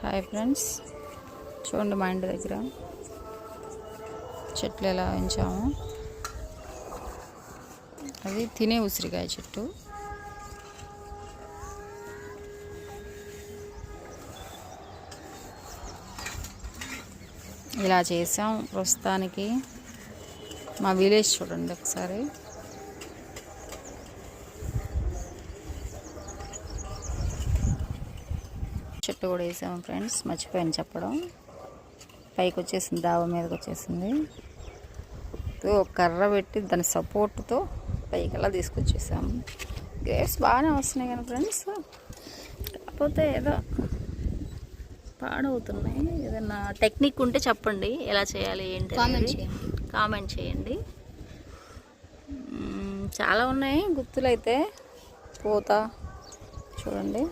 Hi friends, చూడండి మా ఇంటి దగ్గర చెట్లు ఎలా పెంచాము. అది తినే ఉసిరికాయ చెట్టు. ఇలా చేసాం. ప్రస్తుతానికి మా విలేజ్ చూడండి ఒకసారి. చెట్టు కూడా వేసాము ఫ్రెండ్స్, మర్చిపోయాను చెప్పడం. పైకి వచ్చేసింది, డాబా మీదకి వచ్చేసింది. ఒక కర్ర పెట్టి దాని సపోర్ట్తో పైకి అలా తీసుకొచ్చేసాము. గ్రేప్స్ బాగానే వస్తున్నాయి కానీ ఫ్రెండ్స్, కాకపోతే ఏదో పాడవుతున్నాయి. ఏదన్నా టెక్నిక్ ఉంటే చెప్పండి, ఎలా చేయాలి ఏంటి కామెంట్ చేయండి. చాలా ఉన్నాయి గుత్తులు అయితే. పూత చూడండి.